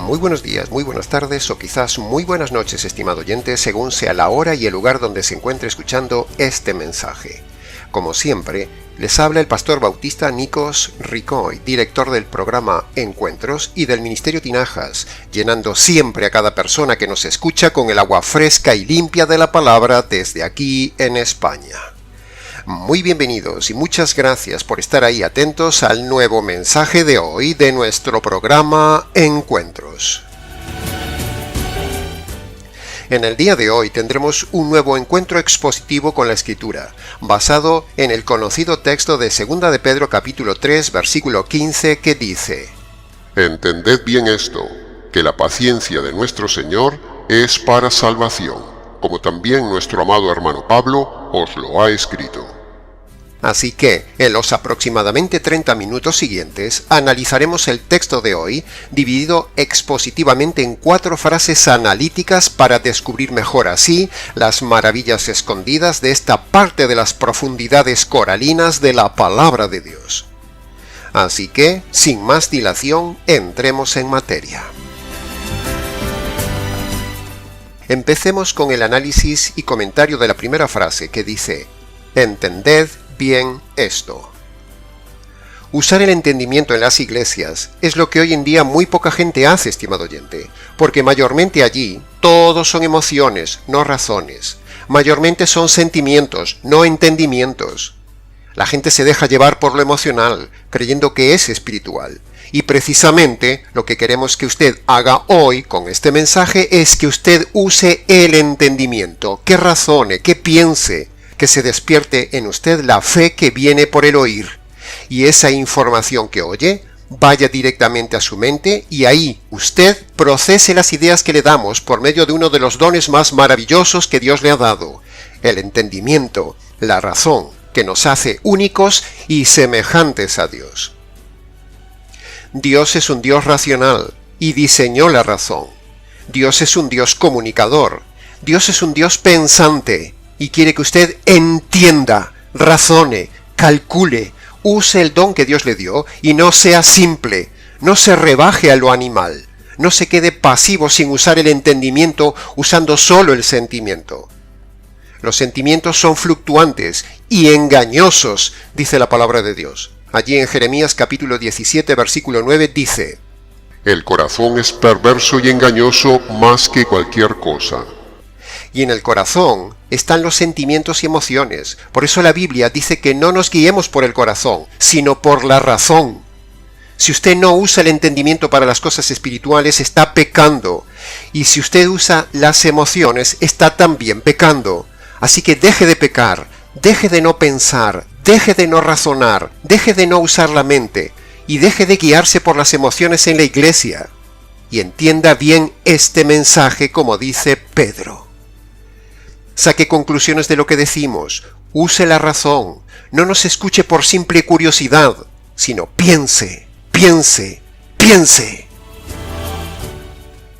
Muy buenos días, muy buenas tardes o quizás muy buenas noches, estimado oyente, según sea la hora y el lugar donde se encuentre escuchando este mensaje. Como siempre, les habla el pastor bautista Nikos Ricoy, director del programa Encuentros y del Ministerio Tinajas, llenando siempre a cada persona que nos escucha con el agua fresca y limpia de la palabra desde aquí en España. Muy bienvenidos y muchas gracias por estar ahí atentos al nuevo mensaje de hoy de nuestro programa Encuentros. En el día de hoy tendremos un nuevo encuentro expositivo con la Escritura, basado en el conocido texto de 2 de Pedro capítulo 3, versículo 15, que dice: Entended bien esto, que la paciencia de nuestro Señor es para salvación, como también nuestro amado hermano Pablo os lo ha escrito. Así que, en los aproximadamente 30 minutos siguientes, analizaremos el texto de hoy, dividido expositivamente en 4 frases analíticas para descubrir mejor así las maravillas escondidas de esta parte de las profundidades coralinas de la palabra de Dios. Así que, sin más dilación, entremos en materia. Empecemos con el análisis y comentario de la primera frase que dice: Entended bien esto. Usar el entendimiento en las iglesias es lo que hoy en día muy poca gente hace, estimado oyente, porque mayormente allí todos son emociones, no razones. Mayormente son sentimientos, no entendimientos. La gente se deja llevar por lo emocional, creyendo que es espiritual. Y precisamente lo que queremos que usted haga hoy con este mensaje es que usted use el entendimiento, que razone, que piense, que se despierte en usted la fe que viene por el oír. Y esa información que oye vaya directamente a su mente y ahí usted procese las ideas que le damos por medio de uno de los dones más maravillosos que Dios le ha dado, el entendimiento, la razón, que nos hace únicos y semejantes a Dios. Dios es un Dios racional y diseñó la razón. Dios es un Dios comunicador. Dios es un Dios pensante y quiere que usted entienda, razone, calcule, use el don que Dios le dio y no sea simple, no se rebaje a lo animal, no se quede pasivo sin usar el entendimiento usando solo el sentimiento. Los sentimientos son fluctuantes y engañosos, dice la palabra de Dios. Allí en Jeremías capítulo 17, versículo 9 dice: El corazón es perverso y engañoso más que cualquier cosa. Y en el corazón están los sentimientos y emociones. Por eso la Biblia dice que no nos guiemos por el corazón, sino por la razón. Si usted no usa el entendimiento para las cosas espirituales, está pecando. Y si usted usa las emociones, está también pecando. Así que deje de pecar, deje de no pensar, deje de no razonar, deje de no usar la mente y deje de guiarse por las emociones en la iglesia. Y entienda bien este mensaje como dice Pedro. Saque conclusiones de lo que decimos, use la razón, no nos escuche por simple curiosidad, sino piense, piense, piense.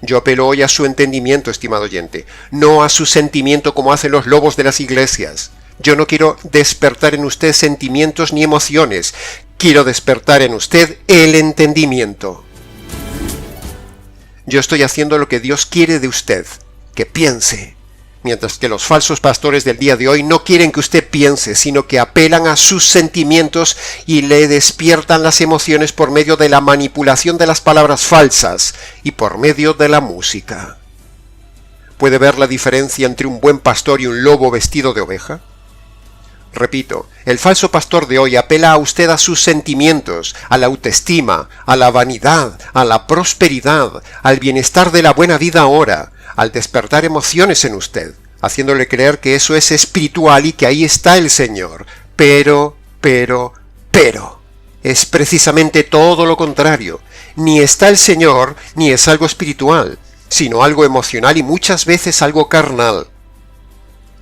Yo apelo hoy a su entendimiento, estimado oyente, no a su sentimiento como hacen los lobos de las iglesias. Yo no quiero despertar en usted sentimientos ni emociones, quiero despertar en usted el entendimiento. Yo estoy haciendo lo que Dios quiere de usted, que piense. Mientras que los falsos pastores del día de hoy no quieren que usted piense, sino que apelan a sus sentimientos y le despiertan las emociones por medio de la manipulación de las palabras falsas y por medio de la música. ¿Puede ver la diferencia entre un buen pastor y un lobo vestido de oveja? Repito, el falso pastor de hoy apela a usted a sus sentimientos, a la autoestima, a la vanidad, a la prosperidad, al bienestar de la buena vida ahora, al despertar emociones en usted, haciéndole creer que eso es espiritual y que ahí está el Señor. Pero, es precisamente todo lo contrario. Ni está el Señor, ni es algo espiritual, sino algo emocional y muchas veces algo carnal.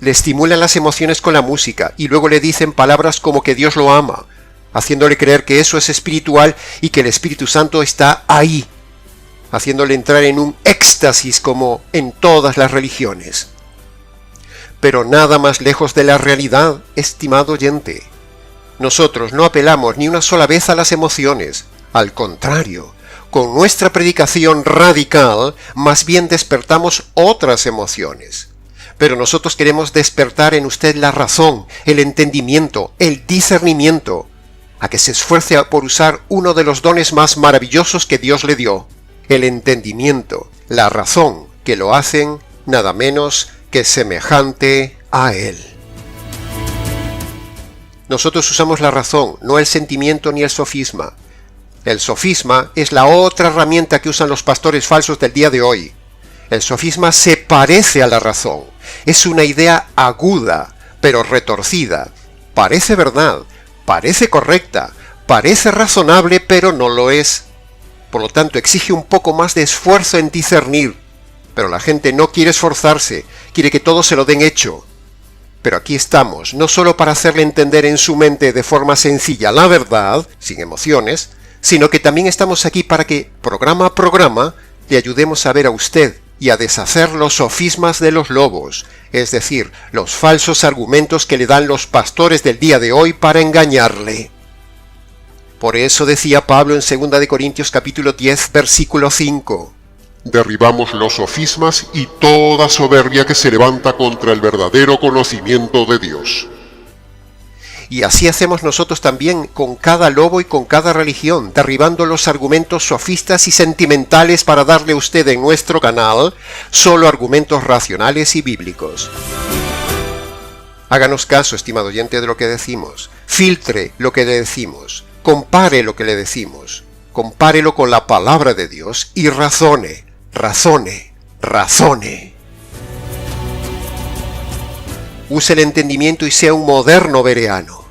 Le estimulan las emociones con la música y luego le dicen palabras como que Dios lo ama, haciéndole creer que eso es espiritual y que el Espíritu Santo está ahí, haciéndole entrar en un éxtasis como en todas las religiones. Pero nada más lejos de la realidad, estimado oyente. Nosotros no apelamos ni una sola vez a las emociones, al contrario, Con nuestra predicación radical, más bien despertamos otras emociones. Pero nosotros queremos despertar en usted la razón, el entendimiento, el discernimiento, a que se esfuerce por usar uno de los dones más maravillosos que Dios le dio, el entendimiento, la razón, que lo hacen nada menos que semejante a Él. Nosotros usamos la razón, no el sentimiento ni el sofisma. El sofisma es la otra herramienta que usan los pastores falsos del día de hoy. El sofisma se parece a la razón. Es una idea aguda, pero retorcida. Parece verdad, parece correcta, parece razonable, pero no lo es. Por lo tanto, exige un poco más de esfuerzo en discernir. Pero la gente no quiere esforzarse, quiere que todo se lo den hecho. Pero aquí estamos, no solo para hacerle entender en su mente de forma sencilla la verdad, sin emociones, sino que también estamos aquí para que, programa a programa, le ayudemos a ver a usted y a deshacer los sofismas de los lobos, es decir, los falsos argumentos que le dan los pastores del día de hoy para engañarle. Por eso decía Pablo en 2 Corintios capítulo 10, versículo 5. Derribamos los sofismas y toda soberbia que se levanta contra el verdadero conocimiento de Dios. Y así hacemos nosotros también con cada lobo y con cada religión, derribando los argumentos sofistas y sentimentales para darle a usted en nuestro canal solo argumentos racionales y bíblicos. Háganos caso, estimado oyente, de lo que decimos. Filtre lo que le decimos. Compare lo que le decimos. Compárelo con la palabra de Dios y razone, razone, razone. Use el entendimiento y sea un moderno bereano.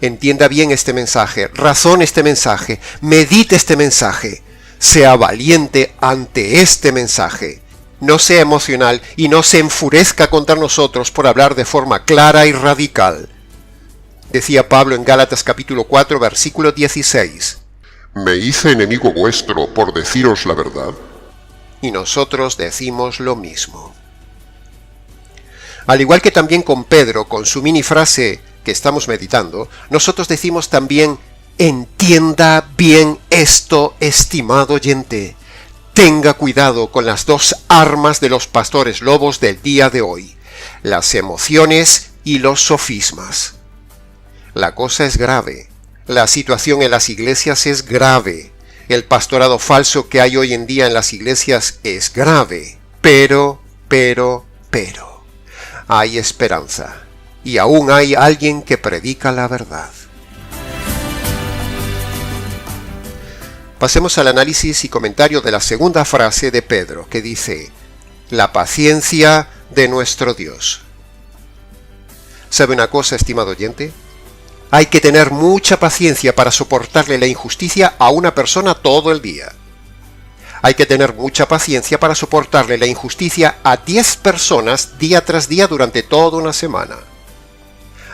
Entienda bien este mensaje, razone este mensaje, medite este mensaje, sea valiente ante este mensaje. No sea emocional y no se enfurezca contra nosotros por hablar de forma clara y radical. Decía Pablo en Gálatas capítulo 4, versículo 16. ¿Me hice enemigo vuestro por deciros la verdad? Y nosotros decimos lo mismo. Al igual que también con Pedro, con su mini frase que estamos meditando, nosotros decimos también, entienda bien esto, estimado oyente. Tenga cuidado con las dos armas de los pastores lobos del día de hoy, las emociones y los sofismas. La cosa es grave. La situación en las iglesias es grave. El pastorado falso que hay hoy en día en las iglesias es grave. Pero, hay esperanza. Y aún hay alguien que predica la verdad. Pasemos al análisis y comentario de la segunda frase de Pedro, que dice, la paciencia de nuestro Dios. ¿Sabe una cosa, estimado oyente? Hay que tener mucha paciencia para soportarle la injusticia a una persona todo el día. Hay que tener mucha paciencia para soportarle la injusticia a 10 personas día tras día durante toda una semana.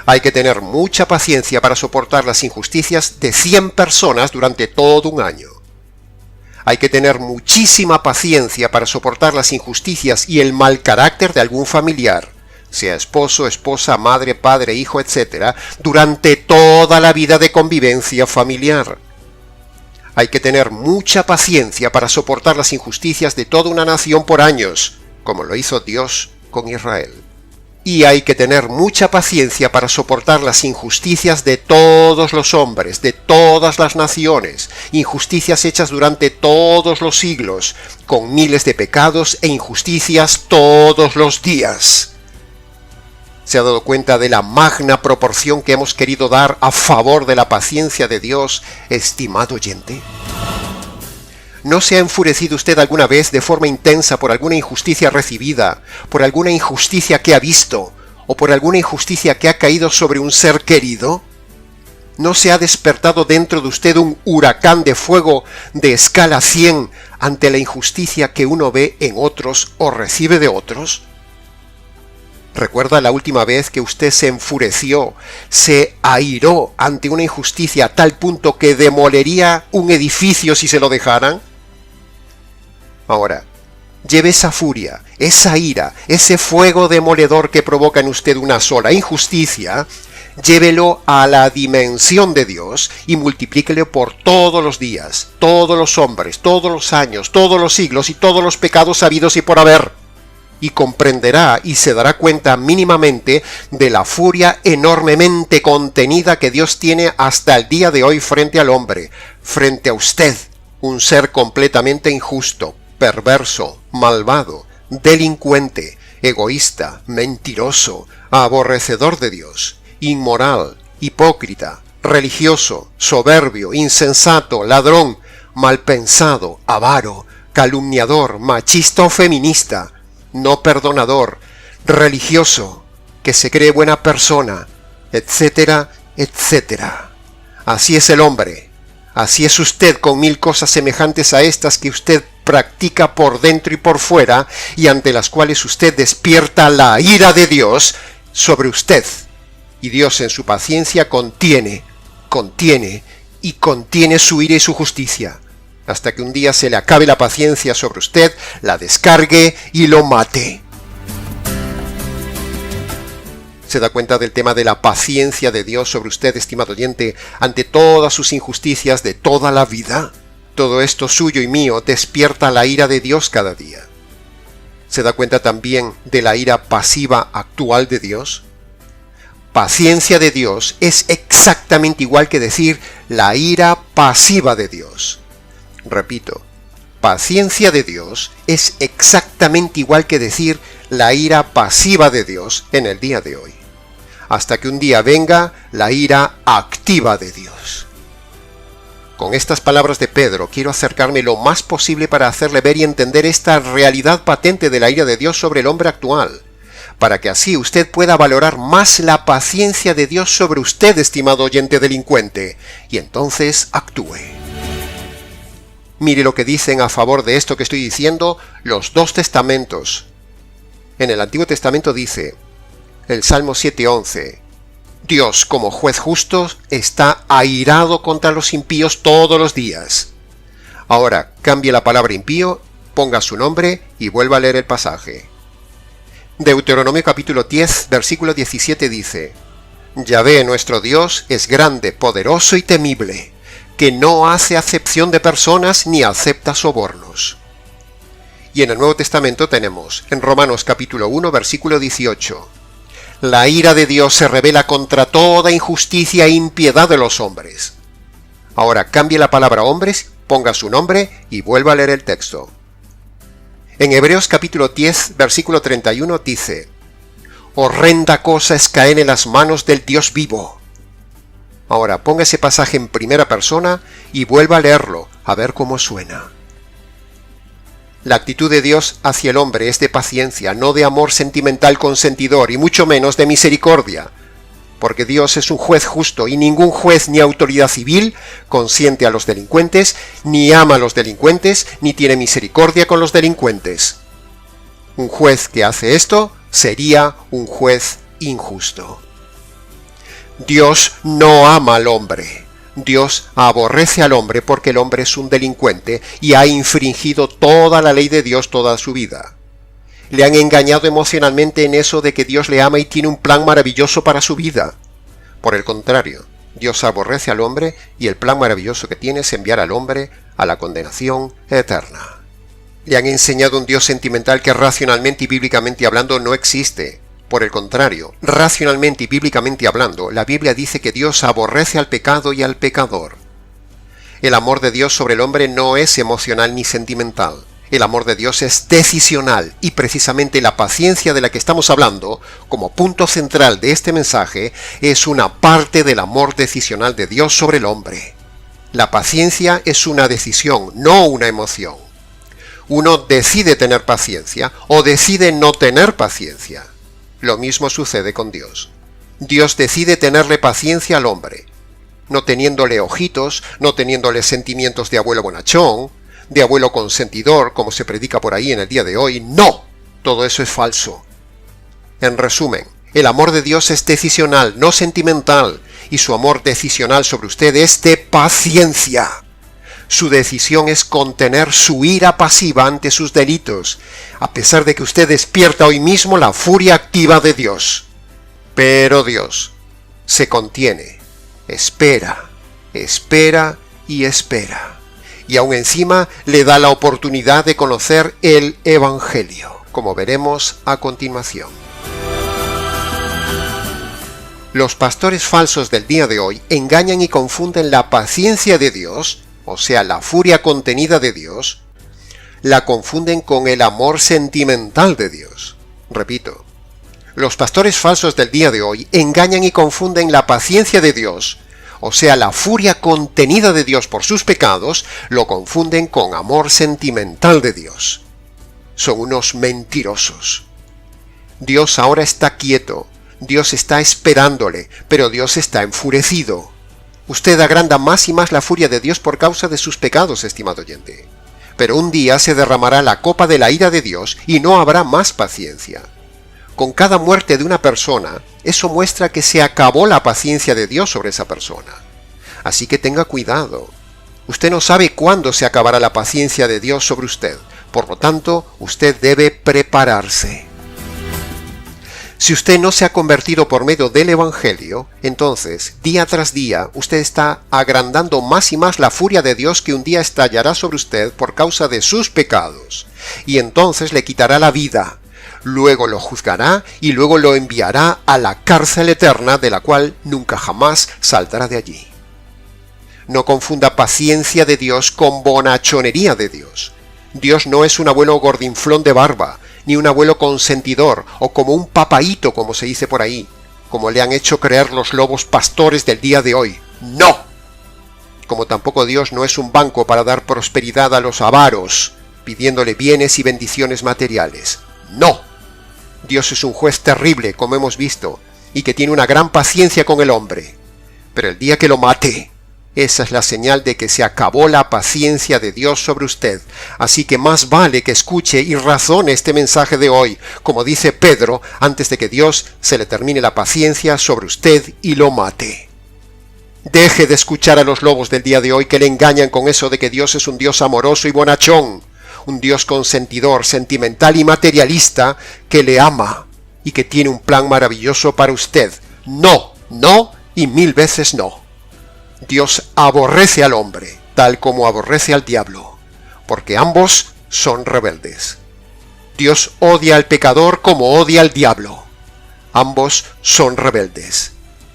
Hay que tener mucha paciencia para soportar las injusticias de 100 personas durante todo un año. Hay que tener muchísima paciencia para soportar las injusticias y el mal carácter de algún familiar, sea esposo, esposa, madre, padre, hijo, etc., durante toda la vida de convivencia familiar. Hay que tener mucha paciencia para soportar las injusticias de toda una nación por años, como lo hizo Dios con Israel. Y hay que tener mucha paciencia para soportar las injusticias de todos los hombres, de todas las naciones, injusticias hechas durante todos los siglos, con miles de pecados e injusticias todos los días. ¿Se ha dado cuenta de la magna proporción que hemos querido dar a favor de la paciencia de Dios, estimado oyente? ¿No se ha enfurecido usted alguna vez de forma intensa por alguna injusticia recibida, por alguna injusticia que ha visto, o por alguna injusticia que ha caído sobre un ser querido? ¿No se ha despertado dentro de usted un huracán de fuego de escala 100 ante la injusticia que uno ve en otros o recibe de otros? ¿Recuerda la última vez que usted se enfureció, se airó ante una injusticia a tal punto que demolería un edificio si se lo dejaran? Ahora, lleve esa furia, esa ira, ese fuego demoledor que provoca en usted una sola injusticia, llévelo a la dimensión de Dios y multiplíquelo por todos los días, todos los hombres, todos los años, todos los siglos y todos los pecados habidos y por haber. Y comprenderá y se dará cuenta mínimamente de la furia enormemente contenida que Dios tiene hasta el día de hoy frente al hombre, frente a usted, un ser completamente injusto, perverso, malvado, delincuente, egoísta, mentiroso, aborrecedor de Dios, inmoral, hipócrita, religioso, soberbio, insensato, ladrón, malpensado, avaro, calumniador, machista o feminista, no perdonador, religioso, que se cree buena persona, etcétera, etcétera. Así es el hombre, así es usted con mil cosas semejantes a estas que usted practica por dentro y por fuera y ante las cuales usted despierta la ira de Dios sobre usted. Y Dios en su paciencia contiene su ira y su justicia, hasta que un día se le acabe la paciencia sobre usted, la descargue y lo mate. ¿Se da cuenta del tema de la paciencia de Dios sobre usted, estimado oyente, ante todas sus injusticias de toda la vida? Todo esto suyo y mío despierta la ira de Dios cada día. ¿Se da cuenta también de la ira pasiva actual de Dios? Paciencia de Dios es exactamente igual que decir la ira pasiva de Dios. Repito, paciencia de Dios es exactamente igual que decir la ira pasiva de Dios en el día de hoy, hasta que un día venga la ira activa de Dios. Con estas palabras de Pedro quiero acercarme lo más posible para hacerle ver y entender esta realidad patente de la ira de Dios sobre el hombre actual, para que así usted pueda valorar más la paciencia de Dios sobre usted, estimado oyente delincuente, y entonces actúe. Mire lo que dicen a favor de esto que estoy diciendo los dos testamentos. En el Antiguo Testamento dice, el Salmo 7:11, Dios como juez justo está airado contra los impíos todos los días. Ahora cambie la palabra impío, ponga su nombre y vuelva a leer el pasaje. Deuteronomio capítulo 10, versículo 17 dice, Yahvé nuestro Dios es grande, poderoso y temible, que no hace acepción de personas ni acepta sobornos. Y en el Nuevo Testamento tenemos, en Romanos capítulo 1, versículo 18, la ira de Dios se revela contra toda injusticia e impiedad de los hombres. Ahora cambie la palabra hombres, ponga su nombre y vuelva a leer el texto. En Hebreos capítulo 10, versículo 31 dice, horrenda cosa es caer en las manos del Dios vivo. Ahora ponga ese pasaje en primera persona y vuelva a leerlo, a ver cómo suena. La actitud de Dios hacia el hombre es de paciencia, no de amor sentimental consentidor y mucho menos de misericordia, porque Dios es un juez justo y ningún juez ni autoridad civil consiente a los delincuentes, ni ama a los delincuentes, ni tiene misericordia con los delincuentes. Un juez que hace esto sería un juez injusto. Dios no ama al hombre. Dios aborrece al hombre porque el hombre es un delincuente y ha infringido toda la ley de Dios toda su vida. Le han engañado emocionalmente en eso de que Dios le ama y tiene un plan maravilloso para su vida. Por el contrario, Dios aborrece al hombre y el plan maravilloso que tiene es enviar al hombre a la condenación eterna. Le han enseñado un Dios sentimental que racionalmente y bíblicamente hablando no existe. Por el contrario, racionalmente y bíblicamente hablando, la Biblia dice que Dios aborrece al pecado y al pecador. El amor de Dios sobre el hombre no es emocional ni sentimental. El amor de Dios es decisional y precisamente la paciencia de la que estamos hablando, como punto central de este mensaje, es una parte del amor decisional de Dios sobre el hombre. La paciencia es una decisión, no una emoción. Uno decide tener paciencia o decide no tener paciencia. Lo mismo sucede con Dios. Dios decide tenerle paciencia al hombre, no teniéndole ojitos, no teniéndole sentimientos de abuelo bonachón, de abuelo consentidor, como se predica por ahí en el día de hoy. ¡No! Todo eso es falso. En resumen, el amor de Dios es decisional, no sentimental, y su amor decisional sobre usted es de paciencia. Su decisión es contener su ira pasiva ante sus delitos, a pesar de que usted despierta hoy mismo la furia activa de Dios. Pero Dios, se contiene, espera, espera y espera. Y aún encima le da la oportunidad de conocer el Evangelio, como veremos a continuación. Los pastores falsos del día de hoy engañan y confunden la paciencia de Dios, o sea, la furia contenida de Dios, la confunden con el amor sentimental de Dios. Repito, los pastores falsos del día de hoy engañan y confunden la paciencia de Dios, o sea, la furia contenida de Dios por sus pecados, lo confunden con amor sentimental de Dios. Son unos mentirosos. Dios ahora está quieto, Dios está esperándole, pero Dios está enfurecido. Usted agranda más y más la furia de Dios por causa de sus pecados, estimado oyente. Pero un día se derramará la copa de la ira de Dios y no habrá más paciencia. Con cada muerte de una persona, eso muestra que se acabó la paciencia de Dios sobre esa persona. Así que tenga cuidado. Usted no sabe cuándo se acabará la paciencia de Dios sobre usted. Por lo tanto, usted debe prepararse. Si usted no se ha convertido por medio del Evangelio, entonces, día tras día, usted está agrandando más y más la furia de Dios que un día estallará sobre usted por causa de sus pecados. Y entonces le quitará la vida. Luego lo juzgará y luego lo enviará a la cárcel eterna de la cual nunca jamás saldrá de allí. No confunda paciencia de Dios con bonachonería de Dios. Dios no es un abuelo gordinflón de barba, ni un abuelo consentidor, o como un papaíto, como se dice por ahí, como le han hecho creer los lobos pastores del día de hoy. ¡No! Como tampoco Dios no es un banco para dar prosperidad a los avaros, pidiéndole bienes y bendiciones materiales. ¡No! Dios es un juez terrible, como hemos visto, y que tiene una gran paciencia con el hombre. Pero el día que lo mate, esa es la señal de que se acabó la paciencia de Dios sobre usted. Así que más vale que escuche y razone este mensaje de hoy, como dice Pedro, antes de que Dios se le termine la paciencia sobre usted y lo mate. Deje de escuchar a los lobos del día de hoy que le engañan con eso de que Dios es un Dios amoroso y bonachón, un Dios consentidor, sentimental y materialista que le ama y que tiene un plan maravilloso para usted. No, no y 1000 veces no. Dios aborrece al hombre, tal como aborrece al diablo, porque ambos son rebeldes. Dios odia al pecador como odia al diablo. Ambos son rebeldes.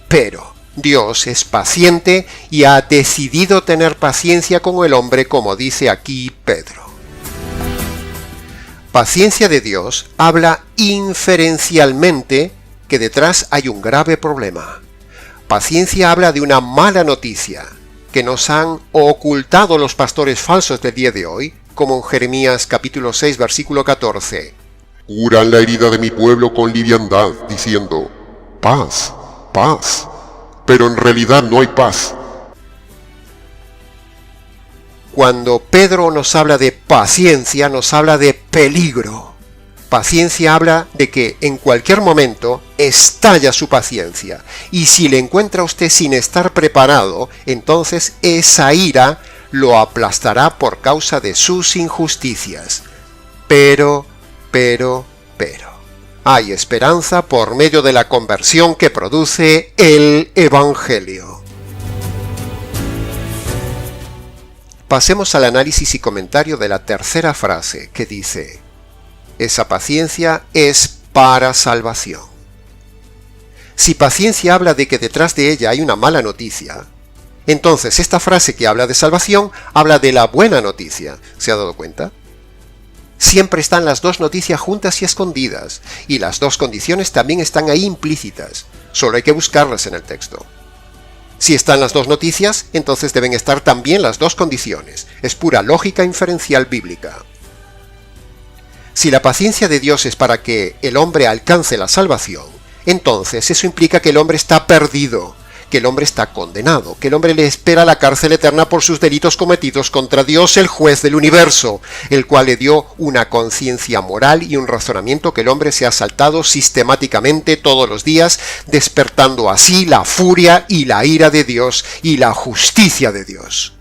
Pero Dios es paciente y ha decidido tener paciencia con el hombre, como dice aquí Pedro. Paciencia de Dios habla inferencialmente que detrás hay un grave problema. Paciencia habla de una mala noticia que nos han ocultado los pastores falsos del día de hoy, como en Jeremías capítulo 6 versículo 14. Curan la herida de mi pueblo con liviandad, diciendo, paz, paz, pero en realidad no hay paz. Cuando Pedro nos habla de paciencia, nos habla de peligro. Paciencia habla de que en cualquier momento estalla su paciencia. Y si le encuentra a usted sin estar preparado, entonces esa ira lo aplastará por causa de sus injusticias. Pero, hay esperanza por medio de la conversión que produce el Evangelio. Pasemos al análisis y comentario de la tercera frase, que dice: esa paciencia es para salvación. Si paciencia habla de que detrás de ella hay una mala noticia, entonces esta frase que habla de salvación habla de la buena noticia. ¿Se ha dado cuenta? Siempre están las dos noticias juntas y escondidas, y las dos condiciones también están ahí implícitas. Solo hay que buscarlas en el texto. Si están las dos noticias, entonces deben estar también las dos condiciones. Es pura lógica inferencial bíblica. Si la paciencia de Dios es para que el hombre alcance la salvación, entonces eso implica que el hombre está perdido, que el hombre está condenado, que el hombre le espera la cárcel eterna por sus delitos cometidos contra Dios, el juez del universo, el cual le dio una conciencia moral y un razonamiento que el hombre se ha saltado sistemáticamente todos los días, despertando así la furia y la ira de Dios y la justicia de Dios.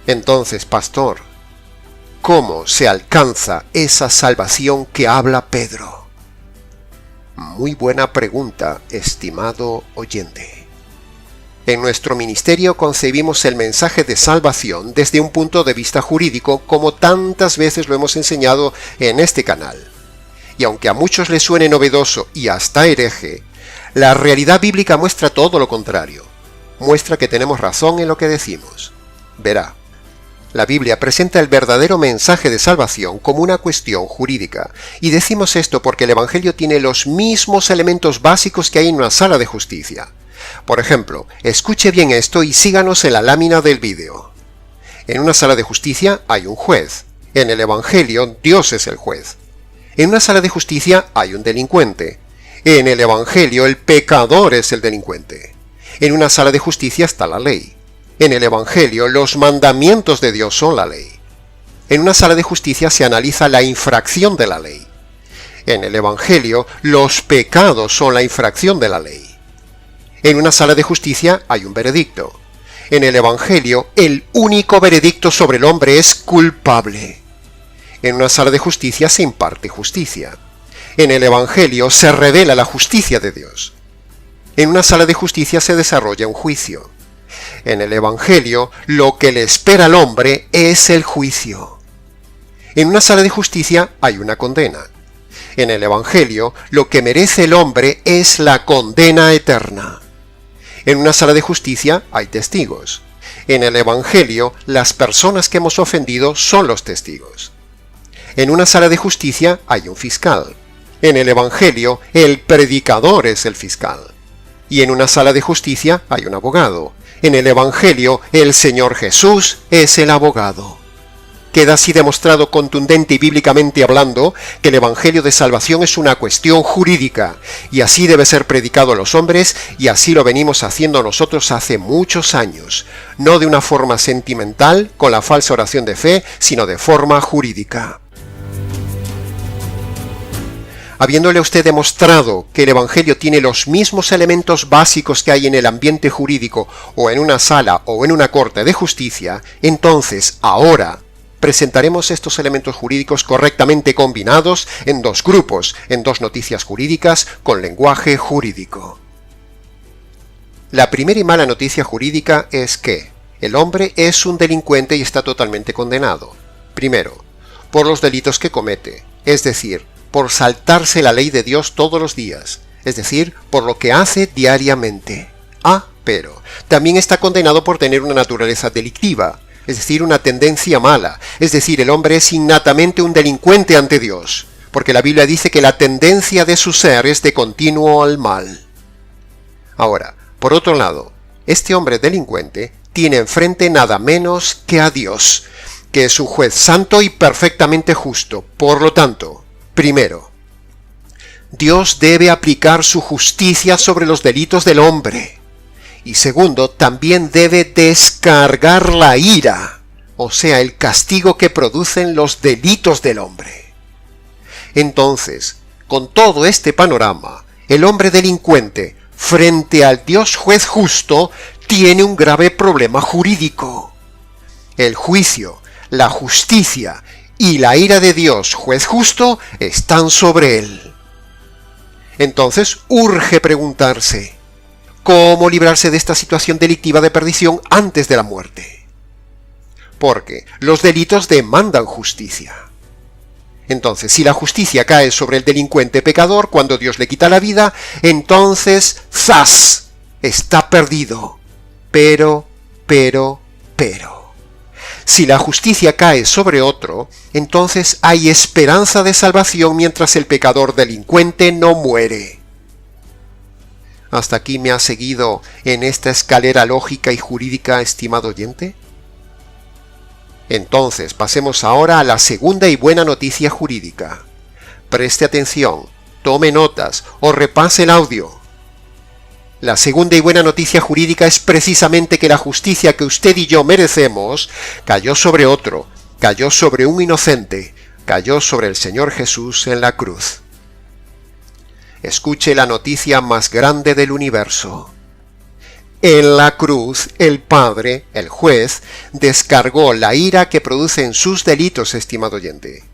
Entonces, pastor, ¿cómo se alcanza esa salvación que habla Pedro? Muy buena pregunta, estimado oyente. En nuestro ministerio concebimos el mensaje de salvación desde un punto de vista jurídico, como tantas veces lo hemos enseñado en este canal. Y aunque a muchos les suene novedoso y hasta hereje, la realidad bíblica muestra todo lo contrario. Muestra que tenemos razón en lo que decimos. Verá, la Biblia presenta el verdadero mensaje de salvación como una cuestión jurídica, y decimos esto porque el Evangelio tiene los mismos elementos básicos que hay en una sala de justicia. Por ejemplo, escuche bien esto y síganos en la lámina del vídeo. En una sala de justicia hay un juez. En el Evangelio, Dios es el juez. En una sala de justicia hay un delincuente. En el Evangelio, el pecador es el delincuente. En una sala de justicia está la ley. En el Evangelio, los mandamientos de Dios son la ley. En una sala de justicia se analiza la infracción de la ley. En el Evangelio, los pecados son la infracción de la ley. En una sala de justicia hay un veredicto. En el Evangelio, el único veredicto sobre el hombre es culpable. En una sala de justicia se imparte justicia. En el Evangelio se revela la justicia de Dios. En una sala de justicia se desarrolla un juicio. En el Evangelio, lo que le espera al hombre es el juicio. En una sala de justicia hay una condena. En el Evangelio, lo que merece el hombre es la condena eterna. En una sala de justicia hay testigos. En el Evangelio, las personas que hemos ofendido son los testigos. En una sala de justicia hay un fiscal. En el Evangelio, el predicador es el fiscal. Y en una sala de justicia hay un abogado. En el Evangelio, el Señor Jesús es el abogado. Queda así demostrado contundente y bíblicamente hablando que el Evangelio de salvación es una cuestión jurídica, y así debe ser predicado a los hombres, y así lo venimos haciendo nosotros hace muchos años, no de una forma sentimental, con la falsa oración de fe, sino de forma jurídica. Habiéndole usted demostrado que el Evangelio tiene los mismos elementos básicos que hay en el ambiente jurídico, o en una sala o en una corte de justicia, entonces, ahora, presentaremos estos elementos jurídicos correctamente combinados en dos grupos, en dos noticias jurídicas con lenguaje jurídico. La primera y mala noticia jurídica es que el hombre es un delincuente y está totalmente condenado. Primero, por los delitos que comete, es decir, por saltarse la ley de Dios todos los días, es decir, por lo que hace diariamente. Pero también está condenado por tener una naturaleza delictiva, es decir, una tendencia mala, es decir, el hombre es innatamente un delincuente ante Dios, porque la Biblia dice que la tendencia de su ser es de continuo al mal. Ahora, por otro lado, este hombre delincuente tiene enfrente nada menos que a Dios, que es un juez santo y perfectamente justo. Por lo tanto, primero, Dios debe aplicar su justicia sobre los delitos del hombre. Y segundo, también debe descargar la ira, o sea, el castigo que producen los delitos del hombre. Entonces, con todo este panorama, el hombre delincuente, frente al Dios juez justo, tiene un grave problema jurídico. El juicio, la justicia y la ira de Dios juez justo están sobre él. Entonces urge preguntarse, ¿cómo librarse de esta situación delictiva de perdición antes de la muerte? Porque los delitos demandan justicia. Entonces, si la justicia cae sobre el delincuente pecador cuando Dios le quita la vida, entonces, ¡zas!, está perdido. Pero. Si la justicia cae sobre otro, entonces hay esperanza de salvación mientras el pecador delincuente no muere. ¿Hasta aquí me ha seguido en esta escalera lógica y jurídica, estimado oyente? Entonces, pasemos ahora a la segunda y buena noticia jurídica. Preste atención, tome notas o repase el audio. La segunda y buena noticia jurídica es precisamente que la justicia que usted y yo merecemos cayó sobre otro, cayó sobre un inocente, cayó sobre el Señor Jesús en la cruz. Escuche la noticia más grande del universo. En la cruz, el Padre, el juez, descargó la ira que producen sus delitos, estimado oyente.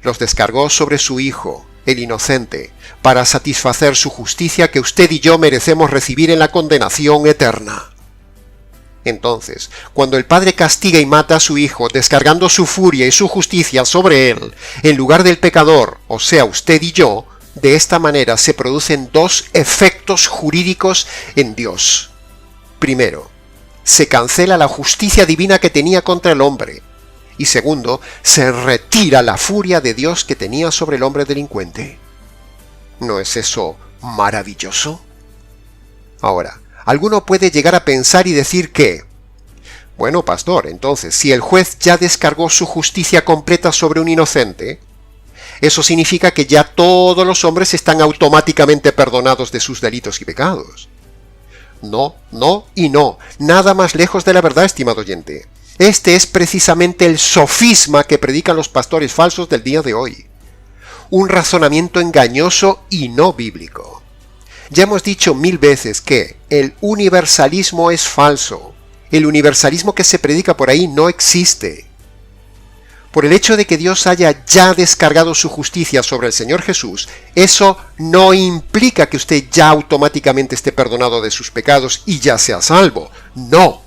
Los descargó sobre su Hijo, el inocente, para satisfacer su justicia que usted y yo merecemos recibir en la condenación eterna. Entonces, cuando el Padre castiga y mata a su Hijo, descargando su furia y su justicia sobre él, en lugar del pecador, o sea, usted y yo, de esta manera se producen dos efectos jurídicos en Dios. Primero, se cancela la justicia divina que tenía contra el hombre. Y segundo, se retira la furia de Dios que tenía sobre el hombre delincuente. ¿No es eso maravilloso? Ahora, alguno puede llegar a pensar y decir que, bueno, pastor, entonces, si el juez ya descargó su justicia completa sobre un inocente, eso significa que ya todos los hombres están automáticamente perdonados de sus delitos y pecados. No, no y no, nada más lejos de la verdad, estimado oyente. Este es precisamente el sofisma que predican los pastores falsos del día de hoy. Un razonamiento engañoso y no bíblico. Ya hemos dicho 1000 veces que el universalismo es falso. El universalismo que se predica por ahí no existe. Por el hecho de que Dios haya ya descargado su justicia sobre el Señor Jesús, eso no implica que usted ya automáticamente esté perdonado de sus pecados y ya sea salvo. No.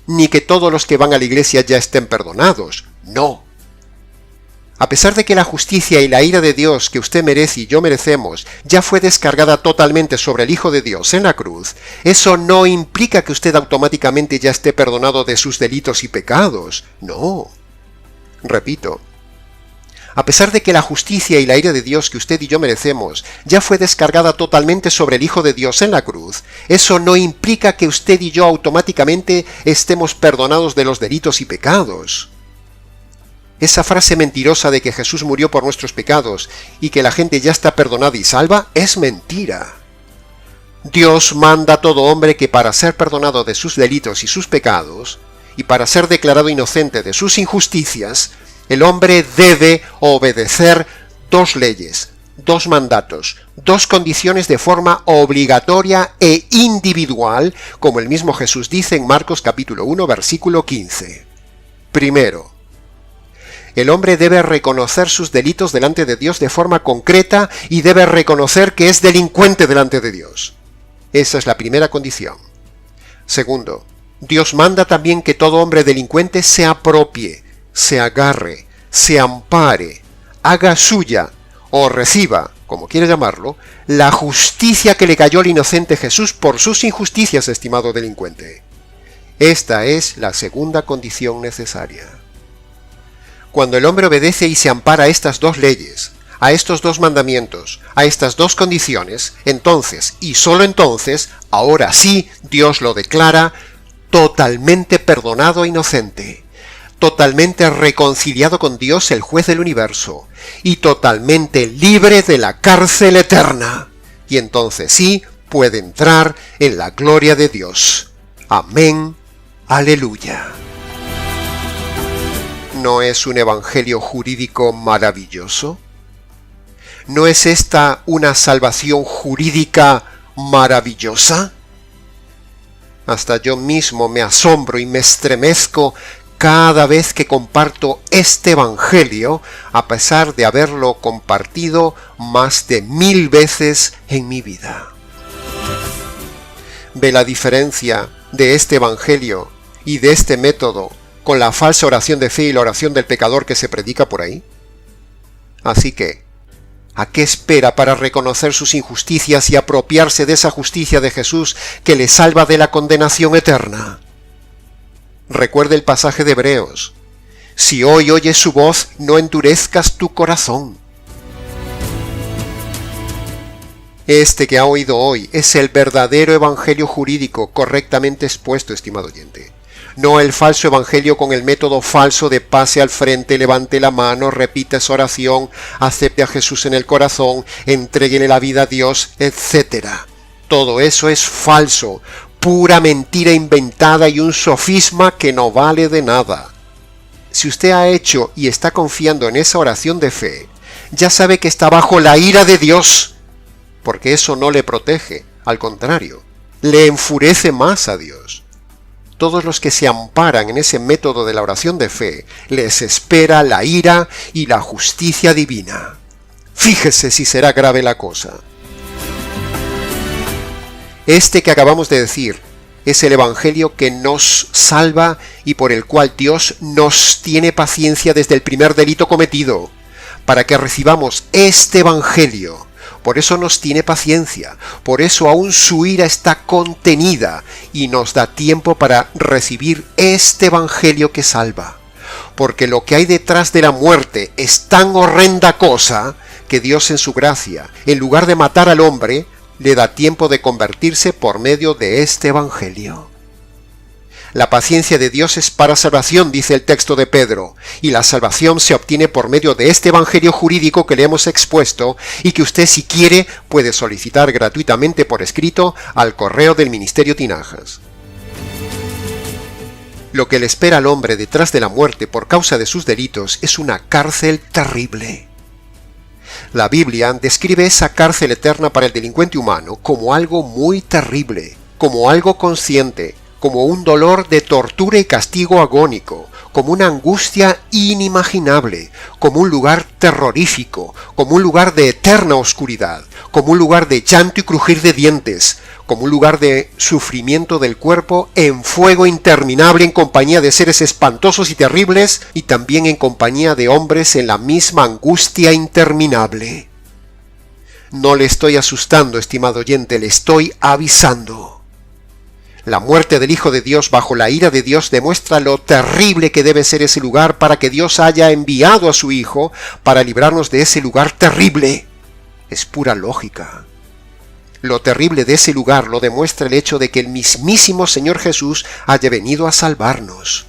Ni que todos los que van a la iglesia ya estén perdonados. No. A pesar de que la justicia y la ira de Dios que usted merece y yo merecemos ya fue descargada totalmente sobre el Hijo de Dios en la cruz, eso no implica que usted automáticamente ya esté perdonado de sus delitos y pecados. No. Repito, a pesar de que la justicia y la ira de Dios que usted y yo merecemos ya fue descargada totalmente sobre el Hijo de Dios en la cruz, eso no implica que usted y yo automáticamente estemos perdonados de los delitos y pecados. Esa frase mentirosa de que Jesús murió por nuestros pecados y que la gente ya está perdonada y salva es mentira. Dios manda a todo hombre que para ser perdonado de sus delitos y sus pecados, y para ser declarado inocente de sus injusticias, el hombre debe obedecer 2 leyes, 2 mandatos, 2 condiciones de forma obligatoria e individual, como el mismo Jesús dice en Marcos capítulo 1, versículo 15. Primero, el hombre debe reconocer sus delitos delante de Dios de forma concreta y debe reconocer que es delincuente delante de Dios. Esa es la primera condición. Segundo, Dios manda también que todo hombre delincuente se apropie, se agarre, se ampare, haga suya o reciba, como quiera llamarlo, la justicia que le cayó al inocente Jesús por sus injusticias, estimado delincuente. Esta es la segunda condición necesaria. Cuando el hombre obedece y se ampara a estas 2 leyes, a estos 2 mandamientos, a estas 2 condiciones, entonces, y solo entonces, ahora sí, Dios lo declara totalmente perdonado e inocente, totalmente reconciliado con Dios, el juez del universo, y totalmente libre de la cárcel eterna. Y entonces sí puede entrar en la gloria de Dios. Amén. Aleluya. ¿No es un evangelio jurídico maravilloso? ¿No es esta una salvación jurídica maravillosa? Hasta yo mismo me asombro y me estremezco cada vez que comparto este evangelio, a pesar de haberlo compartido más de 1000 veces en mi vida. ¿Ve la diferencia de este evangelio y de este método con la falsa oración de fe y la oración del pecador que se predica por ahí? Así que, ¿a qué espera para reconocer sus injusticias y apropiarse de esa justicia de Jesús que le salva de la condenación eterna? Recuerde el pasaje de Hebreos. Si hoy oyes su voz, no endurezcas tu corazón. Este que ha oído hoy es el verdadero evangelio jurídico correctamente expuesto, estimado oyente. No el falso evangelio con el método falso de pase al frente, levante la mano, repita esa oración, acepte a Jesús en el corazón, entréguele la vida a Dios, etc. Todo eso es falso, pura mentira inventada y un sofisma que no vale de nada. Si usted ha hecho y está confiando en esa oración de fe, ya sabe que está bajo la ira de Dios, porque eso no le protege, al contrario, le enfurece más a Dios. Todos los que se amparan en ese método de la oración de fe, les espera la ira y la justicia divina. fíjese si será grave la cosa. Este que acabamos de decir es el Evangelio que nos salva y por el cual Dios nos tiene paciencia desde el primer delito cometido, para que recibamos este Evangelio. Por eso nos tiene paciencia, por eso aún su ira está contenida y nos da tiempo para recibir este Evangelio que salva. Porque lo que hay detrás de la muerte es tan horrenda cosa que Dios en su gracia, en lugar de matar al hombre, le da tiempo de convertirse por medio de este Evangelio. La paciencia de Dios es para salvación, dice el texto de Pedro, y la salvación se obtiene por medio de este Evangelio jurídico que le hemos expuesto y que usted, si quiere, puede solicitar gratuitamente por escrito al correo del Ministerio Tinajas. Lo que le espera al hombre detrás de la muerte por causa de sus delitos es una cárcel terrible. La Biblia describe esa cárcel eterna para el delincuente humano como algo muy terrible, como algo consciente, como un dolor de tortura y castigo agónico, como una angustia inimaginable, como un lugar terrorífico, como un lugar de eterna oscuridad, como un lugar de llanto y crujir de dientes, como un lugar de sufrimiento del cuerpo en fuego interminable en compañía de seres espantosos y terribles y también en compañía de hombres en la misma angustia interminable. No le estoy asustando, estimado oyente, le estoy avisando. La muerte del Hijo de Dios bajo la ira de Dios demuestra lo terrible que debe ser ese lugar para que Dios haya enviado a su Hijo para librarnos de ese lugar terrible. Es pura lógica. Lo terrible de ese lugar lo demuestra el hecho de que el mismísimo Señor Jesús haya venido a salvarnos.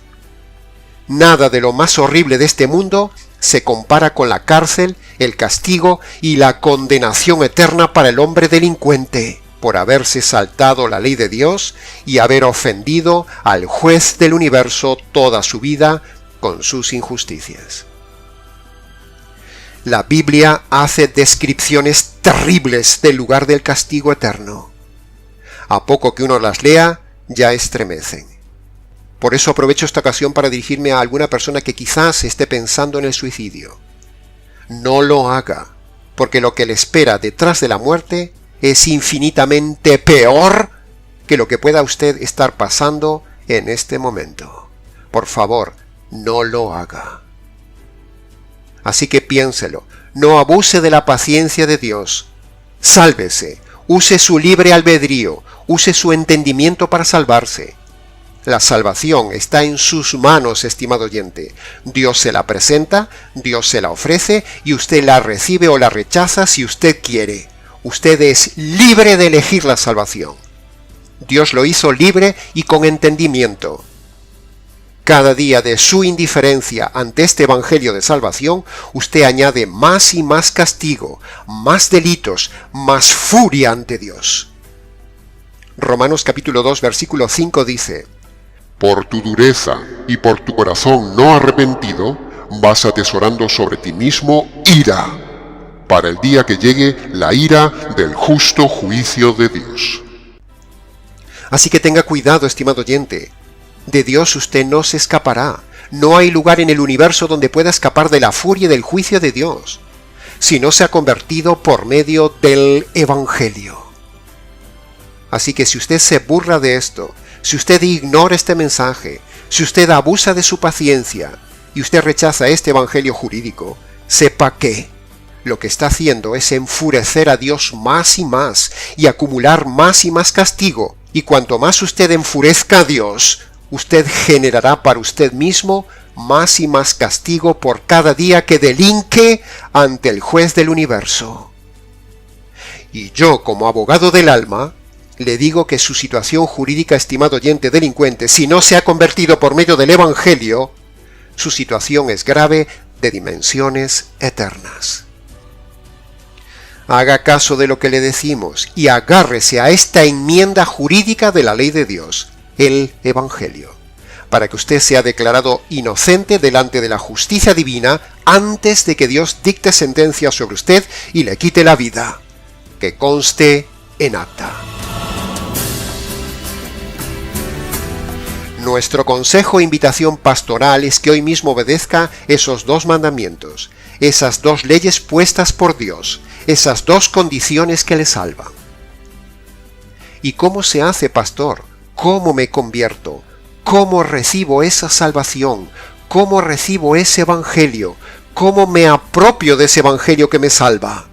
Nada de lo más horrible de este mundo se compara con la cárcel, el castigo y la condenación eterna para el hombre delincuente, por haberse saltado la ley de Dios y haber ofendido al juez del universo toda su vida con sus injusticias. La Biblia hace descripciones terribles del lugar del castigo eterno. A poco que uno las lea, ya estremecen. Por eso aprovecho esta ocasión para dirigirme a alguna persona que quizás esté pensando en el suicidio. No lo haga, porque lo que le espera detrás de la muerte es infinitamente peor que lo que pueda usted estar pasando en este momento. Por favor, no lo haga. Así que piénselo, no abuse de la paciencia de Dios. Sálvese, use su libre albedrío, use su entendimiento para salvarse. La salvación está en sus manos, estimado oyente. Dios se la presenta, Dios se la ofrece y usted la recibe o la rechaza si usted quiere. Usted es libre de elegir la salvación. Dios lo hizo libre y con entendimiento. Cada día de su indiferencia ante este evangelio de salvación, usted añade más y más castigo, más delitos, más furia ante Dios. Romanos capítulo 2, versículo 5 dice: Por tu dureza y por tu corazón no arrepentido, vas atesorando sobre ti mismo ira, para el día que llegue la ira del justo juicio de Dios. Así que tenga cuidado, estimado oyente. De Dios usted no se escapará. No hay lugar en el universo donde pueda escapar de la furia y del juicio de Dios, si no se ha convertido por medio del Evangelio. Así que si usted se burla de esto, si usted ignora este mensaje, si usted abusa de su paciencia y usted rechaza este Evangelio jurídico, sepa que lo que está haciendo es enfurecer a Dios más y acumular más y más castigo. Y cuanto más usted enfurezca a Dios, usted generará para usted mismo más y más castigo por cada día que delinque ante el juez del universo. Y yo, como abogado del alma, le digo que su situación jurídica, estimado oyente delincuente, si no se ha convertido por medio del Evangelio, su situación es grave de dimensiones eternas. Haga caso de lo que le decimos y agárrese a esta enmienda jurídica de la ley de Dios, el Evangelio, para que usted sea declarado inocente delante de la justicia divina antes de que Dios dicte sentencia sobre usted y le quite la vida. Que conste en acta. Nuestro consejo e invitación pastoral es que hoy mismo obedezca esos 2 mandamientos, esas 2 leyes puestas por Dios, esas 2 condiciones que le salvan. ¿Y cómo se hace, pastor? ¿Cómo me convierto? ¿Cómo recibo esa salvación? ¿Cómo recibo ese evangelio? ¿Cómo me apropio de ese evangelio que me salva?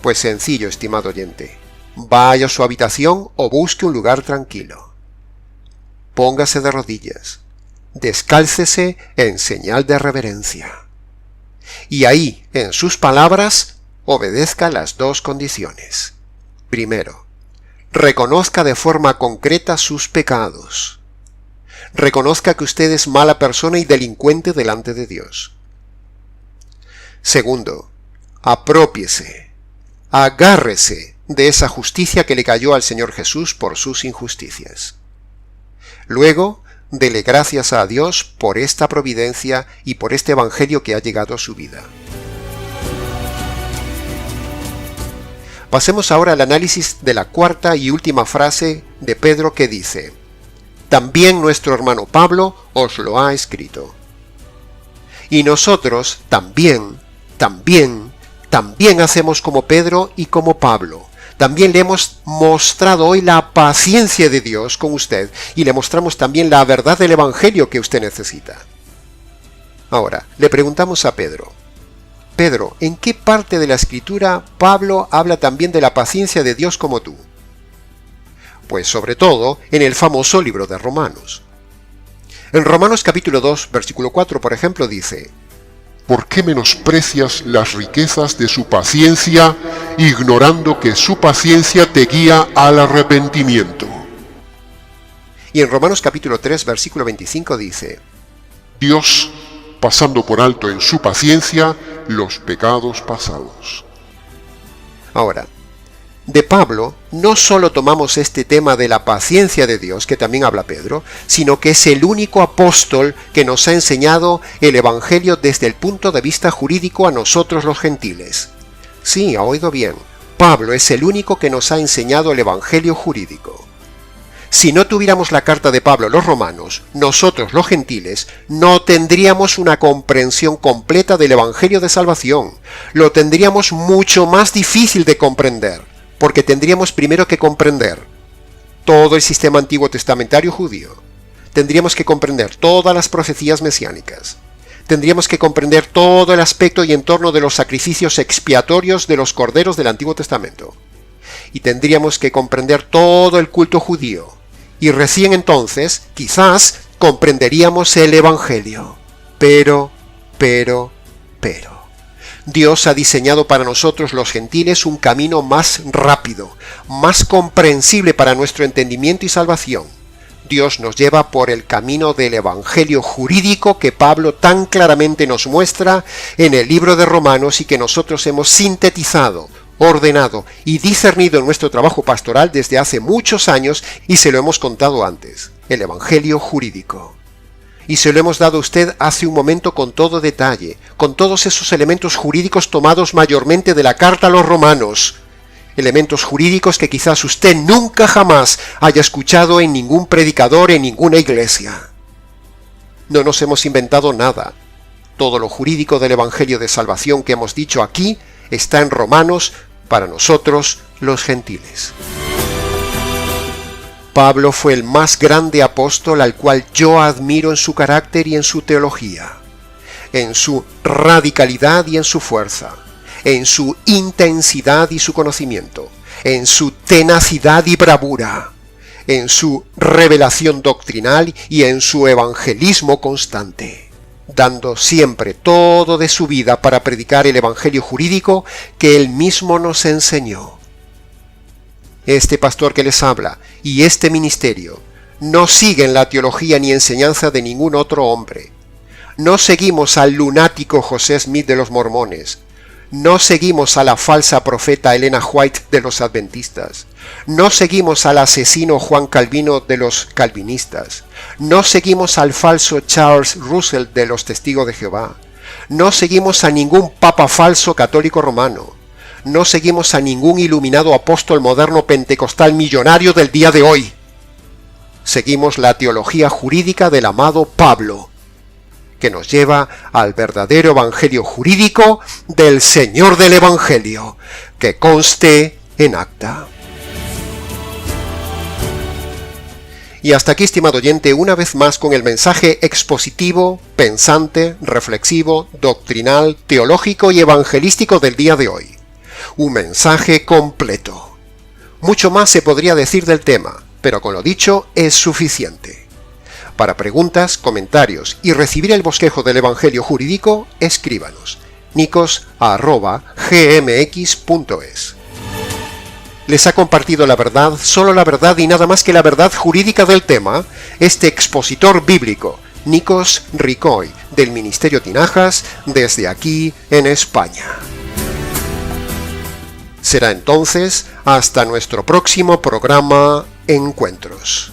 Pues sencillo, estimado oyente. Vaya a su habitación o busque un lugar tranquilo. Póngase de rodillas. Descálcese en señal de reverencia. Y ahí, en sus palabras, obedezca las 2 condiciones. Primero, reconozca de forma concreta sus pecados. Reconozca que usted es mala persona y delincuente delante de Dios. Segundo, aprópiese, agárrese de esa justicia que le cayó al Señor Jesús por sus injusticias. Luego, dele gracias a Dios por esta providencia y por este evangelio que ha llegado a su vida. Pasemos ahora al análisis de la 4ª y última frase de Pedro que dice: también nuestro hermano Pablo os lo ha escrito. Y nosotros también hacemos como Pedro y como Pablo. También le hemos mostrado hoy la paciencia de Dios con usted y le mostramos también la verdad del evangelio que usted necesita. Ahora, le preguntamos a Pedro: Pedro, ¿en qué parte de la Escritura Pablo habla también de la paciencia de Dios como tú? Pues sobre todo en el famoso libro de Romanos. En Romanos capítulo 2, versículo 4, por ejemplo, dice: ¿por qué menosprecias las riquezas de su paciencia, ignorando que su paciencia te guía al arrepentimiento? Y en Romanos capítulo 3, versículo 25 dice: Dios, pasando por alto en su paciencia los pecados pasados. Ahora, de Pablo no solo tomamos este tema de la paciencia de Dios, que también habla Pedro, sino que es el único apóstol que nos ha enseñado el evangelio desde el punto de vista jurídico a nosotros los gentiles. Sí, ha oído bien, Pablo es el único que nos ha enseñado el evangelio jurídico. Si no tuviéramos la carta de Pablo a los romanos, nosotros los gentiles no tendríamos una comprensión completa del evangelio de salvación. Lo tendríamos mucho más difícil de comprender, porque tendríamos primero que comprender todo el sistema antiguo testamentario judío. Tendríamos que comprender todas las profecías mesiánicas. Tendríamos que comprender todo el aspecto y entorno de los sacrificios expiatorios de los corderos del Antiguo Testamento. Y tendríamos que comprender todo el culto judío. Y recién entonces, quizás, comprenderíamos el Evangelio. Pero, Dios ha diseñado para nosotros los gentiles un camino más rápido, más comprensible para nuestro entendimiento y salvación. Dios nos lleva por el camino del evangelio jurídico que Pablo tan claramente nos muestra en el libro de Romanos y que nosotros hemos sintetizado, ordenado y discernido en nuestro trabajo pastoral desde hace muchos años y se lo hemos contado antes, el evangelio jurídico. Y se lo hemos dado a usted hace un momento con todo detalle, con todos esos elementos jurídicos tomados mayormente de la carta a los romanos. Elementos jurídicos que quizás usted nunca jamás haya escuchado en ningún predicador, en ninguna iglesia. No nos hemos inventado nada. Todo lo jurídico del Evangelio de Salvación que hemos dicho aquí está en Romanos para nosotros los gentiles. Pablo fue el más grande apóstol al cual yo admiro en su carácter y en su teología, en su radicalidad y en su fuerza, en su intensidad y su conocimiento, en su tenacidad y bravura, en su revelación doctrinal y en su evangelismo constante, dando siempre todo de su vida para predicar el evangelio jurídico que él mismo nos enseñó. Este pastor que les habla y este ministerio no siguen la teología ni enseñanza de ningún otro hombre. No seguimos al lunático José Smith de los mormones. No seguimos a la falsa profeta Elena White de los adventistas. No seguimos al asesino Juan Calvino de los calvinistas. No seguimos al falso Charles Russell de los testigos de Jehová. No seguimos a ningún papa falso católico romano. No seguimos a ningún iluminado apóstol moderno pentecostal millonario del día de hoy. seguimos la teología jurídica del amado Pablo, que nos lleva al verdadero evangelio jurídico del Señor del Evangelio, que conste en acta. Y hasta aquí, estimado oyente, una vez más con el mensaje expositivo, pensante, reflexivo, doctrinal, teológico y evangelístico del día de hoy. Un mensaje completo. Mucho más se podría decir del tema, pero con lo dicho es suficiente. Para preguntas, comentarios y recibir el bosquejo del Evangelio jurídico, escríbanos nicos@gmx.es. Les ha compartido la verdad, solo la verdad y nada más que la verdad jurídica del tema, este expositor bíblico, Nikos Ricoy, del Ministerio Tinajas, desde aquí en España. Será entonces hasta nuestro próximo programa Encuentros.